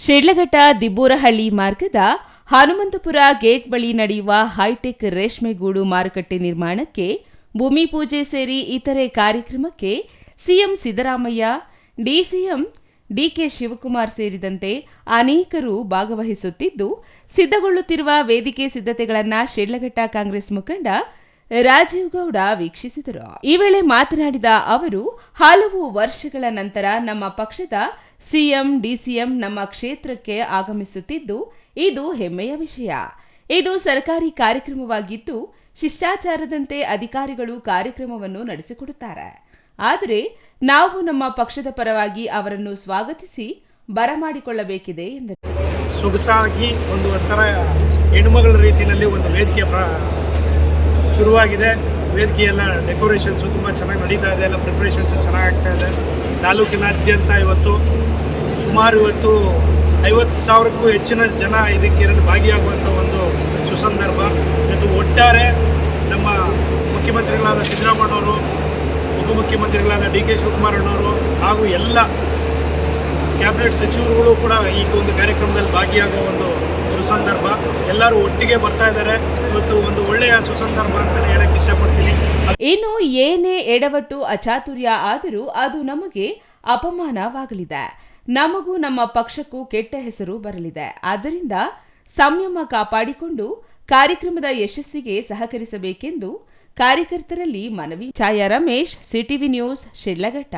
ಶಿಡ್ಲಘಟ್ಟ ದಿಬ್ಬೂರಹಳ್ಳಿ ಮಾರ್ಗದ ಹನುಮಂತಪುರ ಗೇಟ್ ಬಳಿ ನಡೆಯುವ ಹೈಟೆಕ್ ರೇಷ್ಮೆಗೂಡು ಮಾರುಕಟ್ಟೆ ನಿರ್ಮಾಣಕ್ಕೆ ಭೂಮಿ ಪೂಜೆ ಸೇರಿ ಇತರೆ ಕಾರ್ಯಕ್ರಮಕ್ಕೆ ಸಿಎಂ ಸಿದ್ದರಾಮಯ್ಯ, ಡಿಸಿಎಂ ಡಿಕೆ ಶಿವಕುಮಾರ್ ಸೇರಿದಂತೆ ಅನೇಕರು ಭಾಗವಹಿಸುತ್ತಿದ್ದು, ಸಿದ್ಧಗೊಳ್ಳುತ್ತಿರುವ ವೇದಿಕೆ ಸಿದ್ಧತೆಗಳನ್ನು ಶಿಡ್ಲಘಟ್ಟ ಕಾಂಗ್ರೆಸ್ ಮುಖಂಡ ರಾಜೀವ್ ಗೌಡ ವೀಕ್ಷಿಸಿದರು. ಈ ವೇಳೆ ಮಾತನಾಡಿದ ಅವರು, ಹಲವು ವರ್ಷಗಳ ನಂತರ ನಮ್ಮ ಪಕ್ಷದ ಸಿಎಂ, ಡಿಸಿಎಂ ನಮ್ಮ ಕ್ಷೇತ್ರಕ್ಕೆ ಆಗಮಿಸುತ್ತಿದ್ದು ಇದು ಹೆಮ್ಮೆಯ ವಿಷಯ. ಇದು ಸರ್ಕಾರಿ ಕಾರ್ಯಕ್ರಮವಾಗಿದ್ದು ಶಿಷ್ಟಾಚಾರದಂತೆ ಅಧಿಕಾರಿಗಳು ಕಾರ್ಯಕ್ರಮವನ್ನು ನಡೆಸಿಕೊಡುತ್ತಾರೆ. ಆದರೆ ನಾವು ನಮ್ಮ ಪಕ್ಷದ ಪರವಾಗಿ ಅವರನ್ನು ಸ್ವಾಗತಿಸಿ ಬರಮಾಡಿಕೊಳ್ಳಬೇಕಿದೆ ಎಂದರು. ಸೊಗಸಾಗಿ ಒಂದು ಒಂಥರ ಹೆಣ್ಣುಮಗಳ ರೀತಿಯಲ್ಲಿ ಒಂದು ವೇದಿಕೆ ಶುರುವಾಗಿದೆ. ವೇದಿಕೆಯೆಲ್ಲ ಡೆಕೋರೇಷನ್ಸು ತುಂಬ ಚೆನ್ನಾಗಿ ನಡೀತಾ ಇದೆ, ಎಲ್ಲ ಪ್ರಿಪ್ರೇಷನ್ಸು ಚೆನ್ನಾಗಿ ಆಗ್ತಾ ಇದೆ. ತಾಲೂಕಿನಾದ್ಯಂತ ಇವತ್ತು ಸುಮಾರು 50,000ಕ್ಕೂ ಹೆಚ್ಚಿನ ಜನ ಇದಕ್ಕೆ ಭಾಗಿಯಾಗುವಂಥ ಒಂದು ಸುಸಂದರ್ಭ. ಇವತ್ತು ಒಟ್ಟಾರೆ ನಮ್ಮ ಮುಖ್ಯಮಂತ್ರಿಗಳಾದ ಸಿದ್ದರಾಮಯ್ಯನವರು, ಉಪಮುಖ್ಯಮಂತ್ರಿಗಳಾದ ಡಿ.ಕೆ. ಶಿವಕುಮಾರ್ ಅಣ್ಣವರು ಹಾಗೂ ಎಲ್ಲ ಕ್ಯಾಬಿನೆಟ್ ಸಚಿವರುಗಳು ಕೂಡ ಈ ಒಂದು ಕಾರ್ಯಕ್ರಮದಲ್ಲಿ ಭಾಗಿಯಾಗುವ ಒಂದು ಸುಸಂದರ್ಭ. ಎಲ್ಲರೂ ಒಟ್ಟಿಗೆ ಬರ್ತಾ ಇದ್ದಾರೆ. ಇವತ್ತು ಒಂದು ಒಳ್ಳೆಯ ಸುಸಂದರ್ಭ ಅಂತ ಹೇಳಕ್ಕೆ ಇಷ್ಟಪಡ್ತೀನಿ. ಇನ್ನು ಏನೇ ಎಡವಟ್ಟು ಅಚಾತುರ್ಯ ಆದರೂ ಅದು ನಮಗೆ ಅಪಮಾನವಾಗಲಿದೆ. ನಮಗೂ ನಮ್ಮ ಪಕ್ಷಕ್ಕೂ ಕೆಟ್ಟ ಹೆಸರು ಬರಲಿದೆ. ಆದ್ದರಿಂದ ಸಂಯಮ ಕಾಪಾಡಿಕೊಂಡು ಕಾರ್ಯಕ್ರಮದ ಯಶಸ್ಸಿಗೆ ಸಹಕರಿಸಬೇಕೆಂದು ಕಾರ್ಯಕರ್ತರಲ್ಲಿ ಮನವಿ. ಛಾಯಾ ರಮೇಶ್, ಸಿಟಿವಿ ನ್ಯೂಸ್, ಶಿಡ್ಲಘಟ್ಟ.